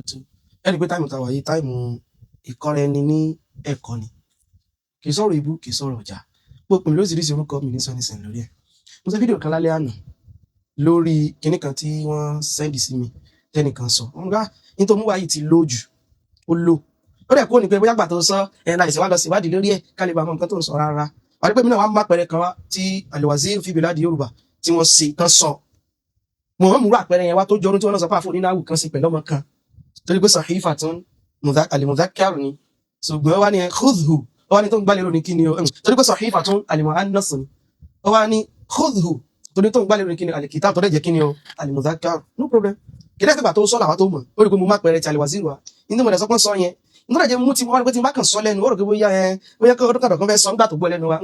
ẹni pé táìmù tàwà yìí táìmù ìkọ́ra ẹni ní ẹ̀kọ́ ni, kì í sọ̀rọ̀ ìbú, kì í sọ̀rọ̀ ọjà. Gbogbo mi lóríṣiríṣi orúkọ mi ní sọ́nísìn lórí ẹ̀. Mo ṣe fídíò kan lálẹ́ àná lórí kinní kan tí wọ́n sẹ́ndì sí mi tẹ́nìkan sọ. Wọ́n gbá ní tó mú wá yìí ti lò jù, ó lò. Ó dẹ̀ kó ní pé bóyá gbà tó sọ ẹ̀rọ àìsàn wá lọ sí ìwádìí lórí ẹ̀ ká lè bá mọ nǹkan tó ń sọ rárá. Wà á rí pé mi náà wá má pẹ̀rẹ̀ kan wá tí Al-Wazir fi Biladi Yorùbá tí wọ́n ṣe tán sọ. Mo hàn mú rà pẹ̀rẹ̀ yẹn wá tó jọrún tí wọ́n náà sọ pé àfọ̀ onínáwó kan sí pẹ̀lú ọmọ kan. Torí pé Sahifatun al-Mudhakkar ni. Ṣùgbọ́n wá ní khudhu, ó wá ní tó ń gbálẹ̀ lónìí kí ni o. Torí pé Sahifatun al-Muannas ni. Ó wá ní khudhu, torí tó ń gbálẹ̀ lónìí kí ni al-Kitab tó dẹ̀ jẹ́ kí ni o al-Mudhakkar. No problem. Kìdẹ́ pípa tó sọ làwọn tó mọ̀. Ó rí pé mo má pẹ̀rẹ̀ ti Al-Wazir wa. Inú mo dẹ̀ sọ pé sọ yẹn. Inú rẹ̀ jẹ́ mú ti wọ́n rí pé tí bá kàn sọ lẹ́nu, ó rò pé bóyá kọ́ ọdún kàdọ̀ kan fẹ́ sọ nígbà tó gbọ́ lẹ́nu wa.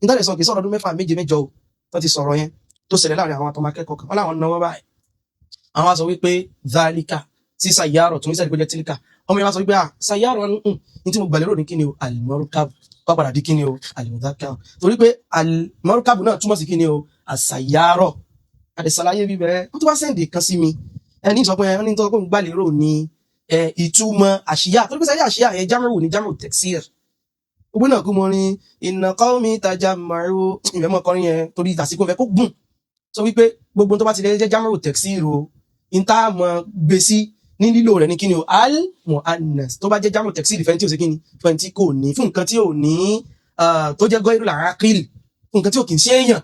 Inú rẹ̀ sọ kì í sọ̀rọ̀ ọdún 6 7 8 o. Tó ti sọ̀rọ̀ yẹn tó ṣẹlẹ̀ láàrin àwọn àtọmọ akẹ́kọ̀ọ́ kan. Wọ́n láwọn náwó báyìí. Àwọn sọ wípé dhalika sí sayyaro tún ìṣẹ́lẹ̀ pé jẹ́ tílíkà. Ọmọ yẹn wá sọ wípé sayyaro ní tí mo gbà lérò ní kíni o al-markab, wá padà di kíni o al-mudhakkar. Torí pé al-markab náà túmọ̀ sí kíni o as-sayyaro. Àdìsàlàyé bíbẹ̀ ó tó wá sẹ́ǹdì kan sí mi. Ẹni sọ pé ẹni tó kọ́ gbà lérò ní ìtumọ̀ àṣíyà. Torí pé sáyé àṣíyà yẹn jámọ̀rù ní jámọ̀rù taksir. Gbogbo náà kú mo ní inna qawmi tajammaru ìfẹ́ mọ́ kọrin yẹn torí ìtàsíkò fẹ́ kó gùn. Sọ wípé gbogbo tó bá ti lè jẹ́ jámọ̀rù taksir o, ìta mọ̀ gbé sí ní lílò rẹ̀ ní kíni o al-muannas tó bá jẹ́ jámọ̀rù taksir fẹ́ tí ò sí kíni fẹ́ tí kò ní fún nǹkan tí ò ní tó jẹ́ ghayrul aqil fún nǹkan tí ò kì í ṣe èèyàn.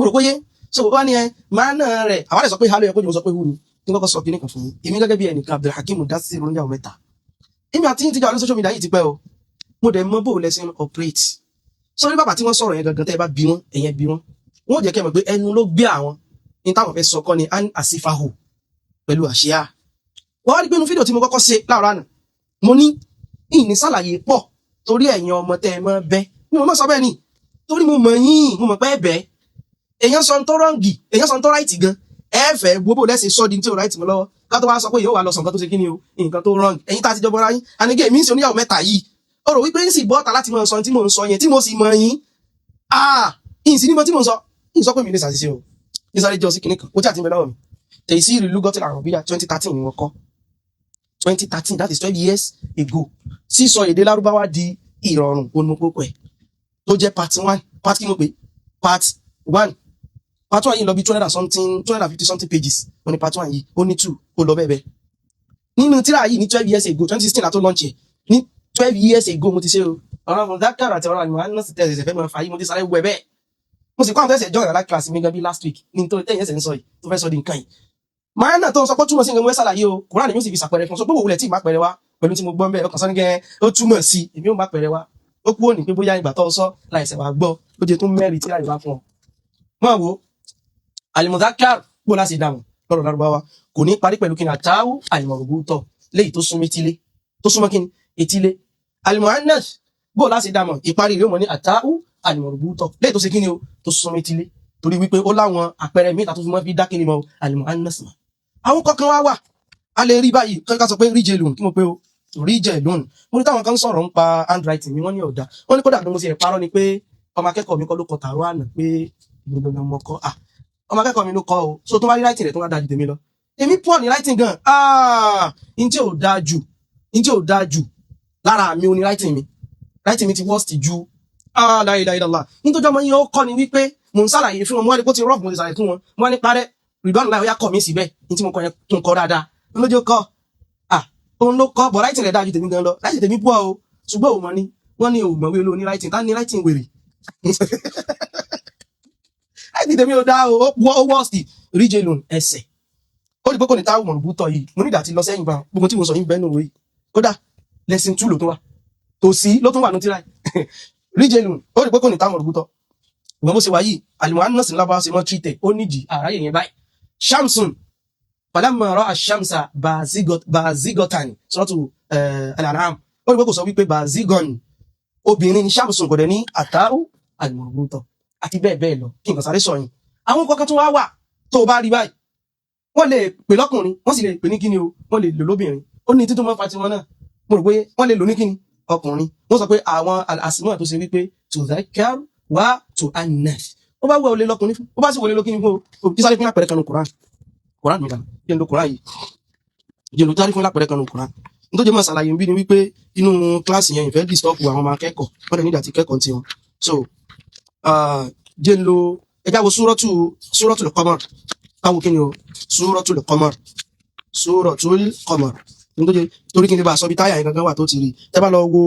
Rò pé yé so wá ní ẹ máa náà rẹ̀ àwọn àdẹ̀ sọ pé hálò ẹ̀kọ́ ni mo sọ pé hù ní kí n kọ́kọ́ sọ kíní kan fún yín. Èmi gẹ́gẹ́ bí ẹnìkan Abdulhakeem Mudassir oníyàwó mẹ́ta. Èmi àti yín ti jà lórí social media yìí ti pẹ́ o. Mo dẹ̀ mọ bó lẹ́sìn operate. Sọ́rí bàbá tí wọ́n sọ̀rọ̀ yẹn gangan tẹ́ ẹ bá bí wọn, ẹ̀yẹn bí wọn. Wọ́n jẹ́ kẹ́ mọ̀ pé ẹnu ló gbé àwọn. Ní táwọn fẹ́ sọ kọ́ ni an asifahu pẹ̀lú àṣíyà. Wọ́n wá rí pé inú fídíò tí mo kọ́kọ́ ṣe láàárọ̀ àná. Mo ní ìní sàlàyé pọ̀ torí ẹ̀yin ọmọ tẹ́ ẹ mọ́ bẹ́. Mi ò mọ̀ sọ bẹ́ẹ̀ ni. Torí mo mọ̀ yín, mo mọ̀ pé ẹ bẹ́. Èèyàn sọ tó rọ́ǹgì, èèyàn sọ tó ráìtì gan. Ẹ fẹ́ gbogbo lẹ́sìn sọ́ọ̀dì tí ò ráìtì mọ́ lọ́wọ́. Ká tó wá sọ pé yóò wá lọ sọ nǹkan tó ṣe kí ni o, nǹkan tó rọ́ǹgì. Ẹ̀yin tá a ti jọ bọ́ra yín. Àníkẹ́ mi ń ṣe oníyàwó mẹ́ta yìí. Ó rò wípé ń sì bọ́ta láti mọ̀ sọ tí mò ń sọ yẹn tí mo sì mọ̀ yín. Ìsìn níbo tí mò ń sọ. Ń sọ pé mi lè ṣàṣìṣe o. Ní sáré jọ sí kinní kan. Ó jà tí ń bẹ lọ́wọ́ mi. Taysir Lugatil Arabiyya 2013 ni wọ́n kọ́. 2013, that is 12 years ago. Sísọ èdè Lárúbáwá di ìrọ̀rùn onúkókò ẹ̀. Tó jẹ́ part 1. Part kí mo pè? Part 1. Part 1 yìí lọ bí 250 something pages. Ó ní part 1 yìí. Ó ní 2. Ó lọ bẹ́ẹ̀ bẹ́ẹ̀. Nínú tírà yìí ní 12 years ago, 2016 la tó launch ẹ̀. Ní 12 years ago mo ti ṣe o. Ọ̀rọ̀ Mudhakkar àti ọ̀rọ̀ al-Muannas tẹ̀sẹ̀ fẹ́ mọ́ fàyí mo ti sáré wẹ̀ bẹ́ẹ̀. Mo sì kọ́ àwọn tẹ̀sẹ̀ join another class mi gan bí last week. Ní nítorí tẹ̀yìn ẹsẹ̀ ń sọ yìí tó fẹ́ sọ di nǹkan yìí. Máa náà tó ń sọ pé túmọ̀ sí nǹkan mo fẹ́ ṣàlàyé o. Kùránì mi sì fi ṣàpẹẹrẹ fún un. Sọ pé òwúlẹ̀ tí ì má pẹ̀rẹ̀ wá pẹ̀lú tí mo gbọ́ ń bẹ́ẹ̀ ọkàn sọ ní gẹ́ ó túmọ̀ sí èmi ò má pẹ̀rẹ̀ wá. Ó kú òní pé bóyá ìgbà tó sọ láìsẹ̀ wá gbọ́ ó jẹ́ tó mẹ́rin tí láì wá fún ọ. Mọ̀ wo al-Mudhakkar bó láti dàmú lọ́rọ̀ Lárúbáwá kò ní parí pẹ̀lú kíni àtàwù al-marbuta léyìí tó súnmọ́ etílé tó súnmọ́ kíni etílé. Al-Muannas bó láti dàmú ìparí rẹ̀ mọ̀ ní àtàwù al-marbuta léyìí tó ṣe kíni o tó súnmọ́ etílé torí wípé ó láwọn àpẹẹrẹ mìíràn tó fi mọ́ fi dá kíni mọ́ al-Muannas mọ́. Àwọn kọ̀ọ̀kan wá wà a lè rí báyìí ká sọ pé rijalun kí mo pé o rijalun mo ní táwọn kan sọ̀rọ̀ ń pa handwriting mi wọ́n ní ọ̀dà wọ́n ní kódà tó mo sì rẹ̀ parọ́ ni pé ọmọ akẹ́kọ̀ọ́ mi kọ́ ló kọ tààrọ̀ àná pé ìgbìmọ̀ ọmọ kọ́ ọmọ akẹ́kọ̀ọ́ mi ló kọ́ o so tó bá rí writing rẹ̀ tó wá dájú tèmi lọ èmi pọ̀ ní writing gan in tí ò dáa jù lára mi ò ní writing mi ti worst ju la ilaha illallah nítorí ọmọ yẹn ó kọ́ ni wípé mò ń ṣàlàyé fún wọn mo wá ní kó ti rọ́ọ̀bù mo ti ṣàlàyé fún wọn mo wá ní parẹ́ rìdọ́nù láì ó yá kọ̀ mí síbẹ̀ ní tí mo kọ́ yẹn tó ń kọ́ dáadáa lójó kọ́ òun ló kọ́ bọ̀ writing rẹ̀ dájú tèmi gan lọ writing tèmi pọ̀ o ṣùgbọ́n òun mọ̀ ni wọ́n ní òun mọ̀wé olóní writing tá ní writing wèrè writing tèmi ò dá o ó worst rijalun ẹsẹ̀ ó rí pé kò ní táwọn mọ̀rùn bútọ̀ yìí mo nígbà tí lọ sẹ́yìn bá gbogbo tí mo sọ yín bẹ́ẹ̀ nù wòye kódà lesson 2 ló tún wà tòsí ló tún wà ní tíráì rijalun ó rí pé kò ní táwọn mọ̀rùn bútọ̀ ìwọ̀n bó ṣe wáyé al-Muannas lábá ṣe mọ́ treated ó nídìí àráyè yẹn báyìí shamsun falamma ra'a ash-shamsa bazigatan suratu al-An'am ó rí pé kò sọ wípé bazigon obìnrin ni shamsun kò dẹ̀ ní àtàrù al-marbuta àti bẹ́ẹ̀ bẹ́ẹ̀ lọ kí nǹkan sáré sọ yìí àwọn kọ̀ọ̀kan tó wà tó bá rí báyìí wọ́n lè pè lọ́kùnrin wọ́n sì lè pè ní kíni o wọ́n lè lò lóbìnrin ó ní títún mọ́ fati wọn náà mo rò pé wọ́n lè lò ní kíni ọkùnrin wọ́n sọ pé àwọn al-asma' tó ṣe wípé tudhakkar wa tu'annas ó bá wọ olè lọ́kùnrin fún ó bá sì wọlé lókíní fún o kí sáré fún àpẹẹrẹ kanu Quran nìkan kí n lo Quran yìí jẹ́ ló dárí fún lápẹ̀rẹ̀ kan ní Kùránì nítorí mọ̀ ṣàlàyé bí ni wípé inú kíláàsì yẹn ìfẹ́ disturb àwọn ọmọ akẹ́kọ̀ọ́ wọ́n dẹ̀ nídà ti kẹ́kọ̀ọ́ tiwọn so jẹ́ lo ẹjá wo Suratul Qamar káwo kí ni o Suratul Qamar nítorí torí kí ni bá sọ bí táyà yẹn gangan wà tó ti rí tẹ́ bá lọ wo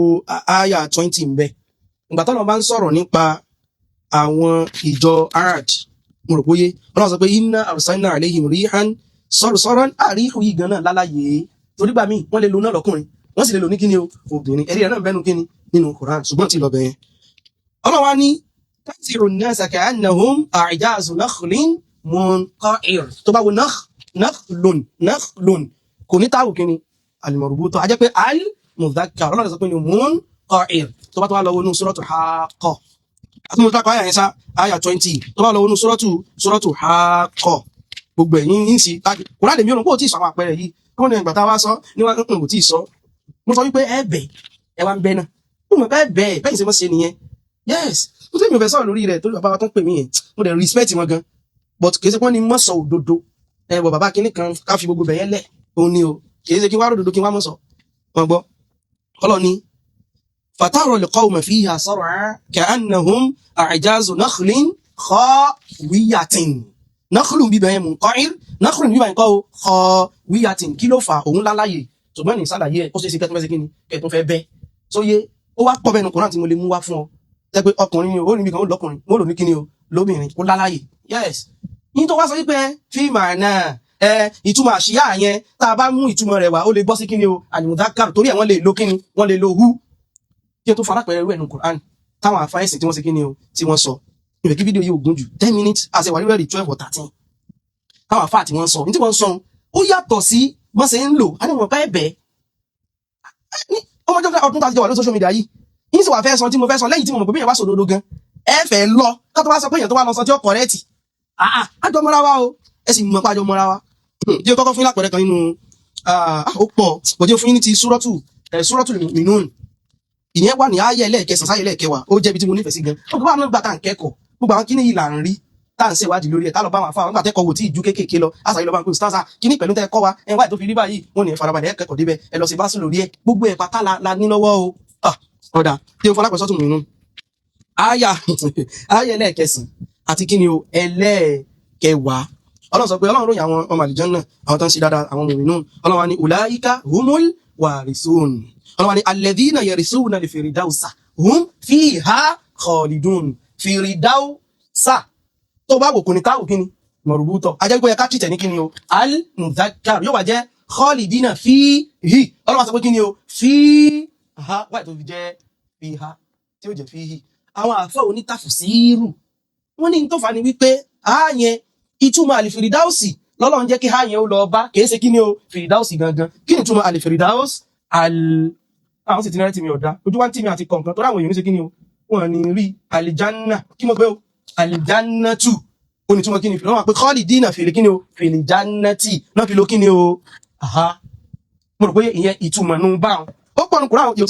àyà 20 ń bẹ ìgbà tọ́lọ́ bá ń sọ̀rọ̀ nípa àwọn ìjọ Arad mo rò bóyé ọlọ́run sọ pé inna arsalna alayhim rihan sarsaran àríhù yìí gan náà lálàyé torí gbà míì wọ́n lè lo náà lọ́kùnrin wọ́n sì lè lo ní kíni o obìnrin ẹ̀rí ẹ̀ náà bẹ́nu kíni nínú Quran ṣùgbọ́n ti lọ bẹ̀yẹn ọlọ́run wa ní tanzi'u an-nasa ka'annahum a'jazu nakhlin munqa'ir tó bá wo nakhlun kò ní táwù kíni al-marbuta a jẹ́ pé al-mudhakkar ọlọ́run sọ pé ní munqa'ir tó bá tó wá lọ wọnú Suratul Haqqah àti mo takọ̀ àyà yẹn sá àyà 20 tó bá lọ wọnú Suratul Haqqah gbogbo ẹ̀yìn yìí sí kùrá lè mí òun kó tí ì sọ àwọn àpẹẹrẹ yìí kí wọ́n ní ẹgbàtà wá sọ ní wọ́n ń kò tí ì sọ mo sọ wípé ẹ̀bẹ̀ ẹ wá ń bẹ náà mo mọ̀ pé ẹ̀bẹ̀ bẹ́ẹ̀ ṣe mọ́ ṣe nìyẹn yes mo tẹ́ mi ò fẹ́ sọ̀rọ̀ lórí rẹ̀ tó bàbá wa tó ń pè mí yẹn mo dẹ̀ respect wọn gan but kì í ṣe pé wọ́n ní mọ́ sọ òdodo bọ̀ bàbá kinní kan ká fi gbogbo bẹ̀yẹn lẹ̀ òun ni o kì í ṣe kí wá ròdodo kí wá mọ́ sọ wọn gbọ́ ọlọ́ni fatara al-qawma fiha sar'a ka'annahum a'jazu nakhlin khawiyatin náklù bíbẹ̀ yẹn munqa'ir náklù bíbẹ̀ yẹn kọ́ o khawiyatin kí ló fà òun láláyè ṣùgbọ́n ní ìsàlàyé ẹ̀ ó ṣeé ṣe kẹ́tún fẹ́ sí kíni kẹ́tún fẹ́ bẹ́ tó yé ó wá pọ̀ bẹ́nu Kùránì tí mo lè mú wá fún ọ tẹ́ pé ọkùnrin ni ó ní bí kan ó lọ́kùnrin wọ́n lò ní kíni o lóbìnrin ó láláyè yes yín tó wá sọ wípé fíìmà náà ìtumọ̀ àṣìyá yẹn tá a bá mú ìtumọ̀ rẹ̀ wá ó lè bọ́ sí kíni o al-mudhakkar torí ẹ̀ wọ́n lè lo kíni wọ́n lè lo hu kí n tó fara pẹ̀lú ẹnu Kùránì táwọn àfáìsì tí wọ́n ṣe kíni o tí wọ́n sọ ìwé kí fídíò yìí ò gùn jù 10 minutes àṣẹ wà lórí 12 or 13 káwọn àfáà tí wọ́n sọ ní tí wọ́n sọ ó yàtọ̀ sí wọ́n ṣe ń lò á ní wọ́n bá ẹ̀bẹ̀ ọmọjọ́ ọdún tàbí jọ wà lórí social media yìí yìí sì wà fẹ́ sọ tí mo fẹ́ sọ lẹ́yìn tí mo mọ̀ pé èèyàn wá sòdodo gan ẹ fẹ́ lọ ká tó wá sọ pé èèyàn tó wá lọ sọ tí ó kọ̀rẹ́ẹ̀tì àjọ mọ́ra wa o ẹ sì mọ̀ pé àjọ mọ́ra wa jẹ́ kọ́kọ́ fún lápẹ̀rẹ̀ kan nínú ó pọ̀ bọ̀jẹ́ fún yín ní ti Suratul Mu'minun ìyẹn wà ní ayé ẹlẹ́ẹ̀kẹsàn sáyé ẹlẹ́ẹ̀kẹwàá ó jẹ́ ibi tí mo nífẹ̀ẹ́ sí gan ó gbọ́ àwọn nígbà tá à ń kẹ́kọ̀ọ́ gbogbo àwọn kíní yìí là ń rí tá à ń ṣèwádìí lórí ẹ̀ tá lọ bá wọn fáwọn nígbà tẹ́kọ̀ọ́ wò tí ìjú kéékèèké lọ àṣà ìlọba nǹkan ìstánsà kíní pẹ̀lú tẹ́ kọ́ wa ẹ̀ wáyé tó fi rí báyìí wọn ní ìfarabalẹ̀ ẹ̀kẹ́kọ̀ọ́ débẹ̀ ẹ lọ sí bá sùn lórí ẹ̀ gbogbo ẹ̀ pátá la ní lọ́wọ́ o ọ̀dà tí o fọlápẹ̀ sọ́tún mìíràn ayé ẹlẹ́ẹ̀kẹsàn àti kíni o ẹlẹ́ẹ̀kẹwàá ọlọ́run sọ pé ọlọ́run ròyìn àwọn ọmọ àlùjánnà àwọn tó ń ṣe dáadáa àwọn mùmínùn ọlọ́run wa ní ulaika humul warisun ọlọ́run wa ní alladhina yarisuna al-firdausa hum fiha khalidun firdausa tó bá wò kò ní káwò kíni mọ̀rùbútọ̀ ajẹ́ pé ẹka tìtẹ̀ ní kíni o al-mudhakkar yóò wà jẹ́ khalidina fihi ọlọ́run sọ pé kíni o fiha wáyé tó fi jẹ́ fiha tí ó jẹ́ fihi àwọn àfọ́ onítàfsírù wọ́n ní tó fà ní wípé ààyẹn ìtumọ̀ àlìfìrìdáùsì lọ́lọ́run jẹ́ kí ààyẹn ó lọ bá kìí ṣe kíni o fìrìdáùsì gangan kí ni ìtumọ̀ àlìfìrìdáùs àwọn sì ti náà tí mi ọ̀dá ojú wá ń tí mi àti kọ̀ọ̀kan tó ráwọn èèyàn ní ṣe kíni o wọ́n ní rí àlìjánà kí mo pé o àlìjánátù ó ní túmọ̀ kíni fi lọ́wọ́ pé khalidina fil kíni o fil jannati náà fi lo kíni o mo rò pé ìyẹn ìtumọ̀ nù bá wọn ó pọ̀ nù kúrò àwọn yóò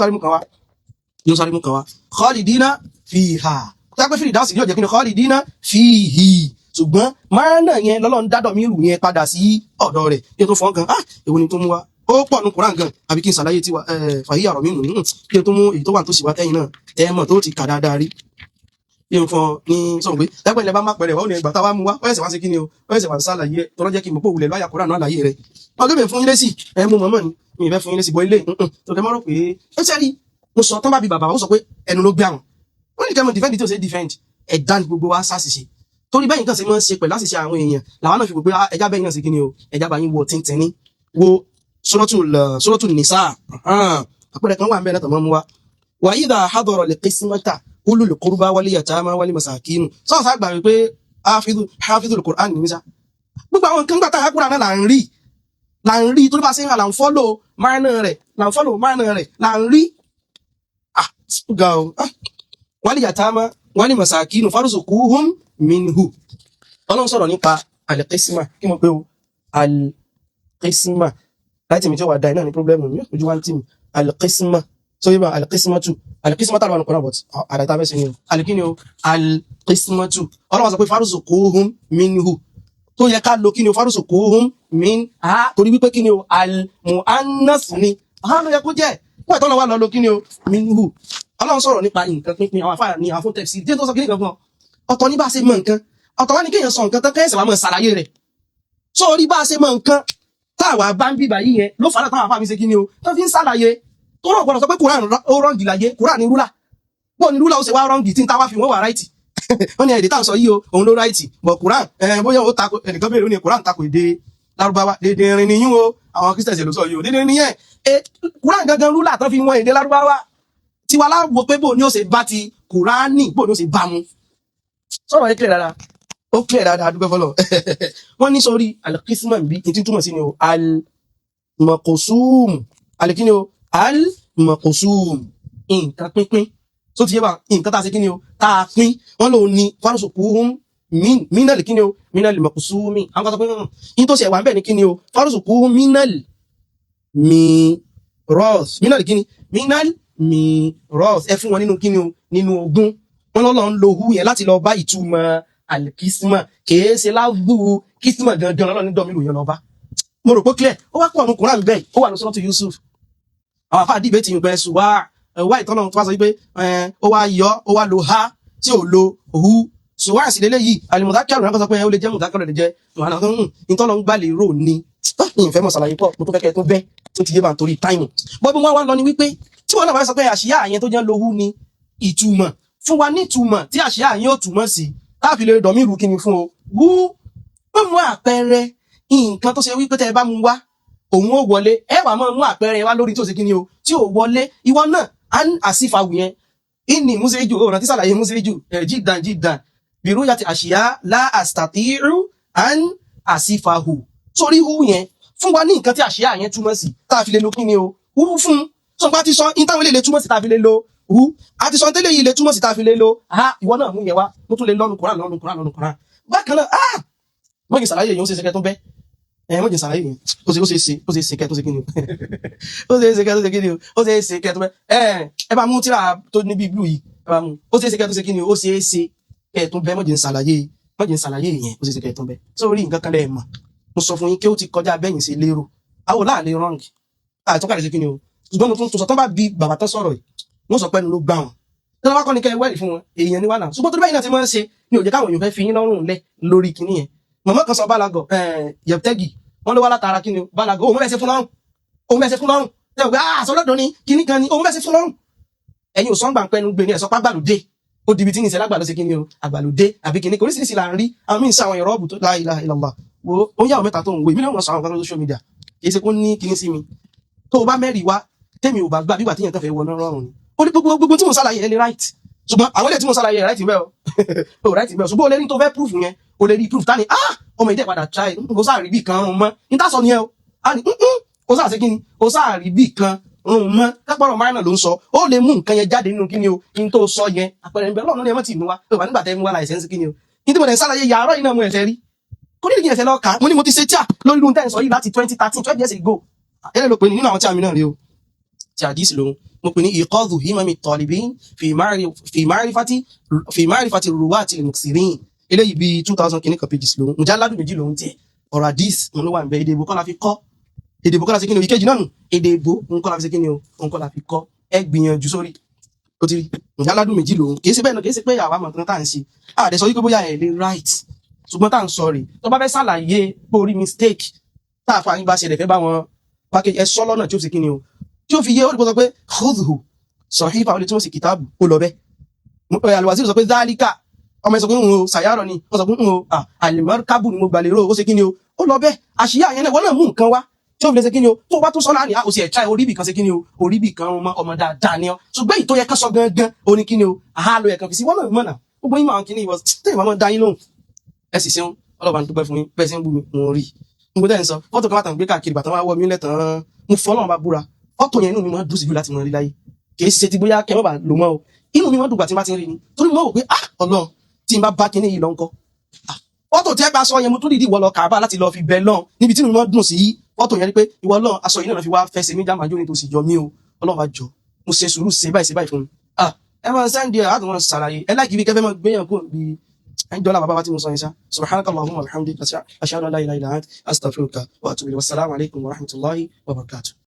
sáré mú kan wá khalidina fiha tó yá pé fìrìdáùsì yóò jẹ́ kíni khalidina fihi ṣùgbọ́n márùn-ún yẹn lọ́lọ́run dádọ̀ mí rù yẹn padà sí ọ̀dọ̀ rẹ̀ yẹn tó fọ́n kan èwo ni tó mú wa ó pọ̀ nù Kùránì gan àbí kí n ṣàlàyé tí wa fàyíyà rọ̀ mí nù kí n tó mú èyí tó wà tó sì wá tẹ́yìn náà tẹ́mọ̀ tó ti kà dáadáa rí yẹn fọ ní sọ̀rọ̀ pé ẹgbẹ́ ilẹ̀ bá má pẹ̀rẹ̀ wọ́n ní ẹgbà táwa mú wa wọ́n ẹ̀sẹ̀ wá sí kí ni o wọ́n ẹ̀sẹ̀ wá ń ṣàlàyé tó lọ́jẹ́ kí n mọ̀ pé òwúlẹ̀ lọ́yà Kùránì náà àlàyé rẹ̀ ọdún mi fún ilé sí ẹ mú mọ̀mọ́ ni mi ì fẹ́ fún ilé sí bọ́ ilé tó kẹ́ mọ́rọ̀ pé ẹ ṣẹ́ rí mo sọ tán bá bí bàbá ó sọ pé ẹnu ló gbé àwọn wọ́n ní kẹ́mọ̀ defend tí ó ṣe defend ẹ̀dá ní gbogbo wa ṣàṣìṣe torí bẹ́yìn kan ṣe mọ́ ṣe pẹ̀lú àṣìṣe àwọn èèyàn làwọn náà fi gbogbo ẹjá bẹ́yìn náà sí kí ni o ẹjá bá yín wo tíntìní wo Suratul Nisa àpẹẹrẹ kan wà ń bẹ́ẹ̀ tọ̀mọ́ mú wa wa idha hadara al-qismata ulul qurba wal yatama wal masakin sọ́ọ̀sá gbà wípé hafidhul Qur'an ní nísà gbogbo àwọn nǹkan gbàtà àkúrà náà là ń rí torí bá ṣe ń là ń fọ́lò márùn rẹ̀ là ń rí wal yatama wal masakin farzuquhum minhu ọlọ́run sọ̀rọ̀ nípa al-qisma kí mo pé o al-qisma láti mi tí ó wà dáì náà ní pọ́blẹ́mù mi ojú wá ń tì mí al-qisma so yíba al-qisma tàbí wọn kọ́nà but àdáta bẹ́ẹ̀ sí ni o al-kini o al-qismatu ọlọ́run sọ pé farzuquhum minhu tó yẹ ká lo kí ni o farzuquhum min ha torí wípé kí ni o al-mu'annas ni ha ló yẹ kó jẹ́ wọ́n ìtọ́nà wà lọ kí ni o minhu ọlọ́run sọ̀rọ̀ nípa nǹkan pínpín àwọn afárá ní àwọn fún tẹ̀sí díẹ̀ tó sọ kí nìkan fún ọ ọ̀tọ̀ ní bá a ṣe mọ nǹkan ọ̀tọ̀ wá ní kéèyàn sọ nǹkan tán kẹ́sẹ̀ wá mọ̀ ṣàlàyé rẹ̀ sọ orí bá a ṣe mọ nǹkan táwa bá ń bíbà yí yẹn ló fà á táwọn afá mi ṣe kí ni o tó fi ń ṣàlàyé tó náà gbọdọ̀ sọ pé Quran ó rọ́ǹgì láyé Quran ní rúlà bọ́ọ̀ ní rúlà ó ṣe wá rọ́ǹgì tí ń táwa fi wọ́n wà ráìtì wọ́n ní èdè táwọn sọ yìí o òun ló ráìtì bọ̀ Quran bóyá ó tako ẹnìkan béèrè ó ní Quran tako èdè Lárúbáwá dédé rin ni yín o àwọn Christians ló sọ yìí o dédé rin ni yẹn Quran gangan rúlà tó fi wọ́n èdè Lárúbáwá tiwa láwo pé bò ní ó ṣe bá ti Kùránì bò ní ó ṣe bá mu sọ̀rọ̀ yẹn clear dáadáa ó clear dáadáa adúgbò fọlọ́ wọ́n ní sórí al-qisman bí n ti túmọ̀ sí ni o al-maqsum alikini o al-maqsum nǹkan pínpín tó ti yé bá nǹkan tá a ṣe kí ni o tá a pín wọ́n lòun ní farzuquhum minal kí ni o minal maqsumi àwọn kan sọ pé yín tó ṣe wà ń bẹ̀ ní kí ni o farzuquhum minal miras minal kí ni minal miras ẹ fún wọn nínú kíni o nínú ogún wọn lọ́lọ́ ń lo hu yẹn láti lọ bá ìtumọ̀ alikisma kìí ṣe láwù kisma gangan lọ́lọ́ ní dọ́mílù yẹn lọ bá mo rò pé clear ó wá pọ̀ ọ̀nù Quran bẹ́ẹ̀ ó wà ní Suratu Yusuf àwọn afá dìbẹ́ ti yìnbọn ẹ̀sùn wá ìtọ́nà tó wá sọ wípé ó wá yọ ó wá lo ha tí ò lo hu ṣùgbọ́n àṣì lélẹ́ yìí alimudakaru náà kọ́ sọ pé ó lè jẹ́ mudakaru lè jẹ́ ìtọ́nà ń gbà lè rò ní ìfẹ́ mọ̀ sàlàyé pọ̀ mo tó fẹ́ kẹ́ tó bẹ́ tó ti yé bá ń torí táìmù bọ́bí wọ́n wá lọ ní wípé tí wọ́n náà bá sọ pé àṣìyá àyẹn tó jẹ́ lówú ni ìtumọ̀ fún wa ní ìtumọ̀ tí àṣìyá àyẹn ò túmọ̀ sí láàfin lè dọ̀mí ìrù kíni fún o wú wọ́n mú àpẹẹrẹ nǹkan tó ṣe wípé tẹ́ ẹ bá mú wá òun ó wọlé ẹ wà máa mú àpẹẹrẹ wá lórí tí ò ṣe kíni o tí ò wọlé ìwọ náà á ń àsìfàwù yẹn ìní múṣẹ́jù ó rántí sàlàyé múṣẹ́jù jìdàn bìrú yàtì àṣìyá lá àstàtìrú á ń àsìfàhù sórí hu yẹn fún wa ní nǹkan tí àṣìyá yẹn túmọ̀ sí tá a fi lè lo kíni o hu fún sọ pé a ti sọ ìtàwọn ilé túmọ̀ sí tá a fi lè lo hu a ti sọ tẹ́lẹ̀ yìí lè túmọ̀ sí tá a fi lè lo ha ìwọ náà mú yẹn wá mo tún lè lọ́nu Kùránì bákan náà mọ́jì sàlàyé yìí ó ṣe ṣe kẹ́ tó bẹ́ mọ́jì sàlàyé yìí ó ṣe ṣe kẹ́ tó ṣe kíni o ó ṣe ṣe kẹ́ tó ṣe kíni o ó ṣe ṣe kẹ́ tó bẹ́ ẹ bá mú tíra tó níbi blue yìí ẹ bá mú ó ṣe ṣe kẹ́ tó ṣe kíni o ó ṣe ṣe kẹ́ tó bẹ́ mọ́jì sàlàyé yẹn ó ṣe ṣe kẹ́ tó bẹ́ sórí nǹkan kan lẹ́ẹ̀ mọ̀ mo sọ fún yín kí ó ti kọjá bẹ́yìn sí lérò àwọn láàrin wrong àìtọ́kàlẹ̀ sí kí ni o ṣùgbọ́n mo tún sọ tán bá bí bàbá tán sọ̀rọ̀ yìí wọ́n sọ pé ẹnu ló gbà wọn tí wọ́n bá kọ́ ní kẹ́ wẹ́ẹ̀lì fún wọn èèyàn ní wà náà ṣùgbọ́n tó bẹ́yìn náà ti máa ń ṣe ní òjẹ́ káwọn èèyàn fẹ́ fi yín lọ́rùn lẹ̀ lórí kinní yẹn mọ̀mọ́ kan sọ bálagọ̀ yẹ̀pẹ́gì wọ́n ló wá látara kí ni o bálagọ̀ òun bẹ́ẹ̀ ṣe fún lọ́rùn tẹ́ pé àṣọlọ́dọ̀ ni kinní kan ni òun bẹ́ẹ̀ ṣe fún lọ́rùn ẹ̀yin ò sọ́ngbà ń pẹ́nu gbé ní ẹ̀sọ́ pàgbàlódé ó dìbì tí ní ìṣẹ́lá gbàlọ́ sí kí ni o àgbàlódé àbí kìíní oríṣiríṣi là ń rí àwọn míì ń sáwọn ìrọ́bù tó la ilaha illallah wo ó yàwó mẹ́ta tó ń wo ìmílẹ̀ wọn sọ àwọn kan social media kìí ṣe kó ní kìíní sí mi tó o bá mẹ́rìí wá tẹ́mi ò bá gbà bígbà tí yẹn kan fẹ́ wọ náà rọrùn ni ó ní gbogbo tí mo ṣàlàyé ẹ lè right ṣùgbọ́n àwọn ilé tí mo ṣàlàyé right bẹ́ẹ̀ o right bẹ́ẹ̀ ṣùgbọ́n o lè ní tó fẹ́ proof yẹn o lè rí proof tani ọmọ ìdẹ́ padà try kò sáà rí bí kan rún mọ́ ní tásọ ni ẹ o a ní kò sáà ṣe kí ni kò sáà rí bí kan rún mọ́ lápárọ̀ máìnà ló ń sọ ó lè mú nǹkan yẹn jáde nínú kí ni o kí n tó sọ yẹn àpẹẹrẹ ìbẹ̀ ọlọ́run ní ẹ mọ́ tì mú wa ó wà nígbà tẹ́ mú wa láìsẹ́ńsì kí ni o ní tí mo dẹ̀ ń ṣàlàyé yàrá yìí náà mú ẹ̀sẹ̀ rí kò ní ìdíyẹ̀sẹ̀ lọ kà mo ní mo ti ṣe tíà lórí irun tẹ́ ń sọ yìí láti 2013 12 years ago ẹlẹ́ ló pe ní nínú àwọn tí àmì náà rí o tí àdísì lòun mo pè ní ìkọ́dù himami talibin fi ma'rifati ruwati al-muksirin eléyìí bí 2000 kìíní kan pages lòun ǹjẹ́ aládùn méjì lòun tiẹ̀ ọ̀rọ̀ àdísì mo ló wà níbẹ̀ èdè ìbò kọ́ la fi kọ́ èdè ìbò kọ́ la fi kíni o ìkejì náà nù èdè ìbò òun kọ́ la fi ṣe kíni o òun kọ́ la fi kọ́ ẹ gbìyànjú sórí ó ti rí ǹjẹ́ aládùn méjì lòun kìí ṣe bẹ́ẹ̀ náà kìí ṣe pé àwa mọ̀ nǹkan tá à ń ṣe àdẹ sọ wípé bóyá ẹ̀ lè right ṣùgbọ́n tá à ń sọ rè tó bá fẹ́ ṣàlàyé borí mistake tá a fa yín bá ṣe lè fẹ́ bá wọn package ẹ sọ lọ́nà tí ó ṣe kíni o tí ó fi yé ó dìbò sọ pé khudhu sahifa ó lè tí wọ́n sì kìtàbù ó lọ bẹ́ẹ̀ alwazir sọ pé zálíkà ọmọ ẹ sọ pé ń o sàyárọ̀ ni wọ́n sọ pé ń o alimarkabu ni mo gbà lérò ó ṣe kíni o ó lọ bẹ́ẹ̀ àṣìyá yẹn náà wọ́n náà mú nǹkan wá tí ó fi lè ṣe kíni o tó bá tó sọ láàrin àkòsí ẹ̀ka oríbì kan ṣe kíni o oríbì kan ọmọ dáadáa ni ọ ṣùgbọ́n èyí tó yẹ ká sọ gangan ó ní kíni o àhá ló yẹ kan fi sí wọ́n náà mọ̀nà gbogbo yín máa kíni ìwọ tẹ́lẹ̀ máa dá yín lóhùn ẹ sì ṣeun ọlọ́ba ń dúpẹ́ fún yín bẹ́ẹ̀ sí ń bú mi mo rí mo tẹ́ ń sọ fọ́tò kan látàn gbé káàkiri bàtàn wá wọ́ mi lẹ́tàn mo fọ́ ọlọ́run bá búra fọ́tò yẹn inú mi máa dùn sí bí láti mọ̀ rí láyé kì í ṣe ti bóyá kẹ́ mọ́ bá lò mọ́ o inú mi máa dùn gbà tí n bá ti ń rí ni torí mo wò pé ọlọ́run tí n bá kíní yìí lọ ńkọ́ fọ́tò tí ẹ bá sọ yẹn mo tún dìdí ìwọ lọ kàbá láti lọ fi bẹ lọ́n níbi tí mo máa dùn sí fọ́tò yẹn rí pé ìwọ lọ́n aṣọ yìí náà fi wá fẹsẹ̀ mi jáàmà jóni tó sì yọ mí o ọlọ́run bá jọ mo ṣe sùúrù ṣe báyìí fún mi ẹ máa sẹ́ndì ẹ̀ láti wọn ṣàlàyé ẹ láì kiri kẹfẹ́ máa gbéyàn kó bí ẹni dọ́là bàbá wa tí mo sọ yẹn sá subhanakallahumma wa bihamdika ashhadu an la ilaha illa anta astaghfiruka wa atubu ilayk. Wassalamu alaikum wa rahmatullahi wa barakatuh.